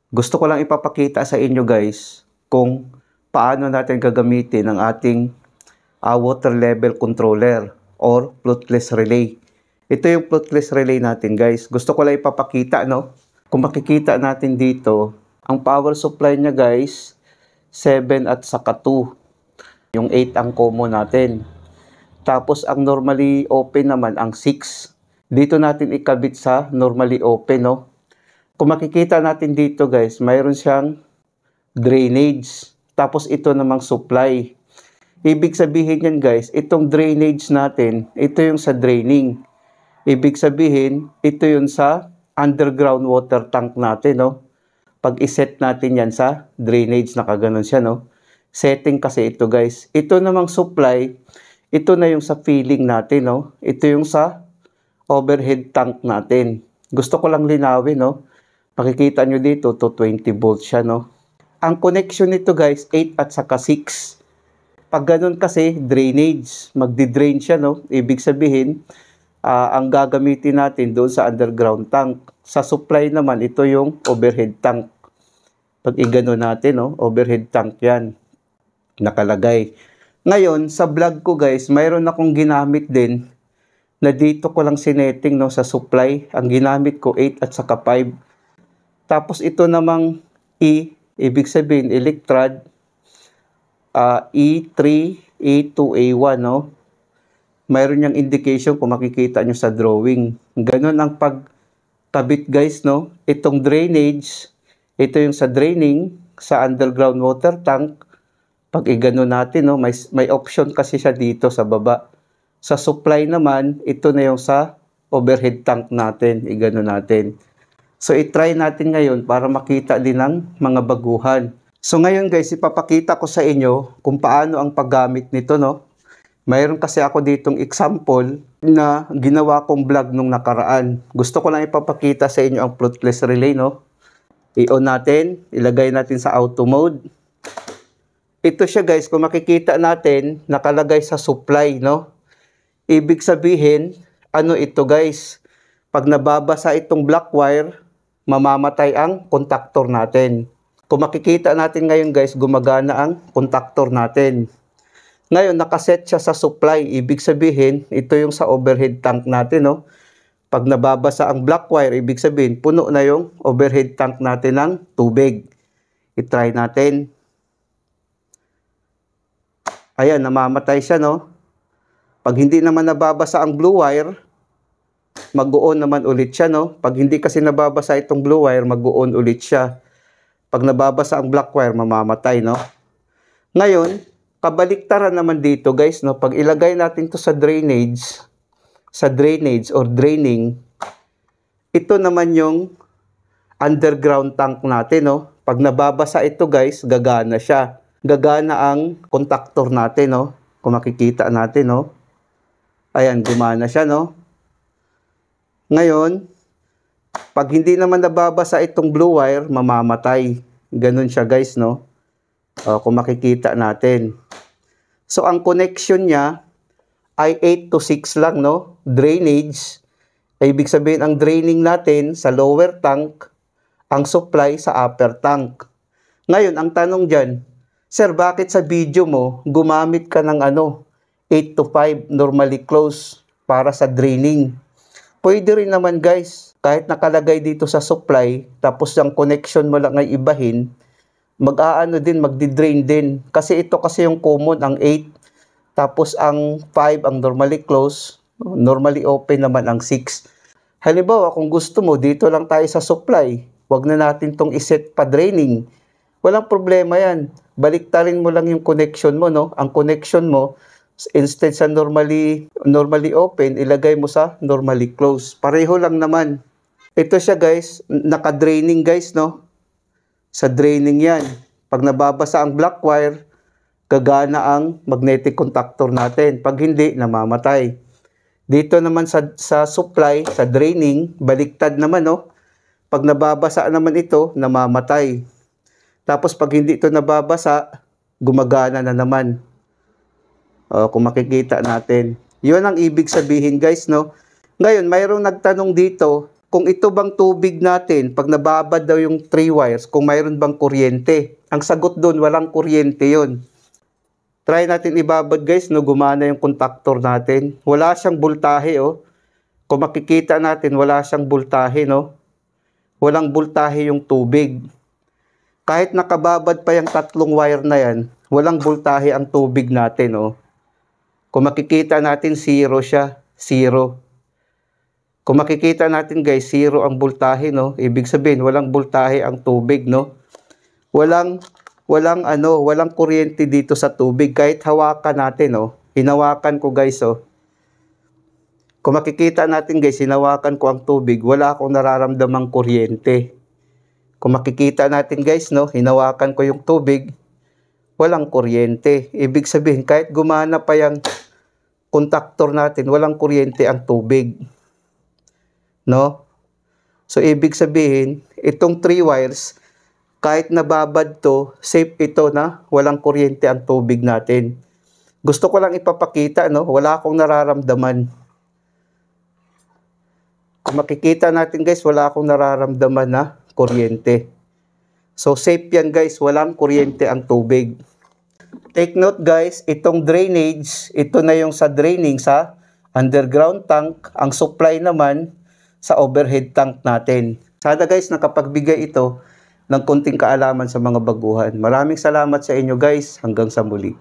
Gusto ko lang ipapakita sa inyo guys kung paano natin gagamitin ang ating water level controller or fluteless relay. Ito yung fluteless relay natin guys. Gusto ko lang ipapakita, no? Kung makikita natin dito, ang power supply niya guys, 7 at saka 2. Yung 8 ang common natin. Tapos ang normally open naman ang 6. Dito natin ikabit sa normally open, no? Kung makikita natin dito guys, mayroon siyang drainage. Tapos ito namang supply. Ibig sabihin yan guys, itong drainage natin, ito yung sa draining. Ibig sabihin, ito yung sa underground water tank natin, no? Pag iset natin yan sa drainage, nakaganon siya, no? Setting kasi ito guys. Ito namang supply, ito na yung sa filling natin, no? Ito yung sa overhead tank natin. Gusto ko lang linawin, no? Makikita nyo dito, to 20 volts siya, no? Ang connection nito guys, 8 at saka 6. Pag ganun kasi, drainage. Magdi-drain siya, no? Ibig sabihin, ang gagamitin natin doon sa underground tank. Sa supply naman, ito yung overhead tank. Pag igano natin, no? Overhead tank yan. Nakalagay. Ngayon, sa vlog ko guys, mayroon akong ginamit din na dito ko lang sinetting, no, sa supply. Ang ginamit ko, 8 at saka 5. Tapos ito namang E, ibig sabihin electrode, E3, A2, A1, no? Mayroon niyang indication kung makikita nyo sa drawing. Ganon ang pagkabit guys, no? Itong drainage, ito yung sa draining, sa underground water tank. Pag igano natin, no? May option kasi siya dito sa baba. Sa supply naman, ito na yung sa overhead tank natin. Igano natin. So, i-try natin ngayon para makita din ng mga baguhan. So, ngayon guys, ipapakita ko sa inyo kung paano ang paggamit nito, no? Mayroon kasi ako ditong example na ginawa kong vlog nung nakaraan. Gusto ko lang ipapakita sa inyo ang fluteless relay, no? I-on natin, ilagay natin sa auto mode. Ito siya guys, kung makikita natin, nakalagay sa supply, no? Ibig sabihin, ano ito guys? Pag nababasa itong black wire, mamamatay ang contactor natin. Kung makikita natin ngayon guys, gumagana ang contactor natin. Ngayon, nakaset siya sa supply. Ibig sabihin, ito yung sa overhead tank natin, no? Pag nababasa ang black wire, ibig sabihin, puno na yung overhead tank natin ng tubig. I-try natin. Ayan, namamatay siya, no? Pag hindi naman nababasa ang blue wire, mag-on naman ulit siya, no? Pag hindi kasi nababasa itong blue wire, mag-on ulit siya. Pag nababasa ang black wire, mamamatay, no? Ngayon, kabaliktaran naman dito, guys, no? Pag ilagay natin to sa drainage or draining, ito naman yung underground tank natin, no? Pag nababasa ito, guys, gagana siya. Gagana ang contactor natin, no? Kung makikita natin, no? Ayan, gumana siya, no? Ngayon, pag hindi naman nababasa itong blue wire, mamamatay. Ganun siya guys, no? Kung makikita natin. So, ang connection niya ay 8 to 6 lang, no? Drainage. Ibig sabihin, ang draining natin sa lower tank, ang supply sa upper tank. Ngayon, ang tanong dyan, Sir, bakit sa video mo, gumamit ka ng 8 to 5 normally close para sa draining? Pwede rin naman guys, kahit nakalagay dito sa supply, tapos yung connection mo lang ay ibahin, magdi-drain din. Kasi ito kasi yung common, ang 8, tapos ang 5, ang normally close, normally open naman ang 6. Halimbawa, kung gusto mo, dito lang tayo sa supply, wag na natin tong iset pa draining. Walang problema yan. Baliktarin mo lang yung connection mo, no? Ang connection mo, instead sa normally open, ilagay mo sa normally close. Pareho lang naman. Ito siya guys, naka-draining guys, no? Sa draining yan. Pag nababasa ang black wire, gagana ang magnetic contactor natin. Pag hindi, namamatay. Dito naman sa supply, sa draining, baliktad naman, no? Pag nababasa naman ito, namamatay. Tapos pag hindi ito nababasa, gumagana na naman. Kung makikita natin. Yun ang ibig sabihin guys, no? Ngayon, mayroong nagtanong dito, kung ito bang tubig natin, pag nababad daw yung 3 wires, kung mayroon bang kuryente. Ang sagot doon, walang kuryente yon. Try natin ibabad guys, no, gumana yung contactor natin. Wala siyang voltahe, oh. Kung makikita natin, wala siyang voltahe, no. Walang voltahe yung tubig. Kahit nakababad pa yung 3 wire na yan, walang voltahe ang tubig natin, oh. Kung makikita natin, 0 siya. 0. Kung makikita natin guys, 0 ang voltahe, no? Ibig sabihin, walang voltahe ang tubig, no? Walang kuryente dito sa tubig. Kahit hawakan natin, oh. Hinawakan ko guys, oh. Kung makikita natin guys, hinawakan ko ang tubig, wala akong nararamdamang kuryente. Kung makikita natin guys, no? Hinawakan ko yung tubig, walang kuryente. Ibig sabihin, kahit gumana pa yung contactor natin, walang kuryente ang tubig. No? So, ibig sabihin, itong 3 wires, kahit nababad to, safe ito na walang kuryente ang tubig natin. Gusto ko lang ipapakita, no? Wala akong nararamdaman. Kung makikita natin guys, wala akong nararamdaman na kuryente. So, safe yan guys, walang kuryente ang tubig. Take note guys, itong drainage, ito na yung sa draining sa underground tank. Ang supply naman sa overhead tank natin. Sana guys nakapagbigay ito ng konting kaalaman sa mga baguhan. Maraming salamat sa inyo guys. Hanggang sa muli.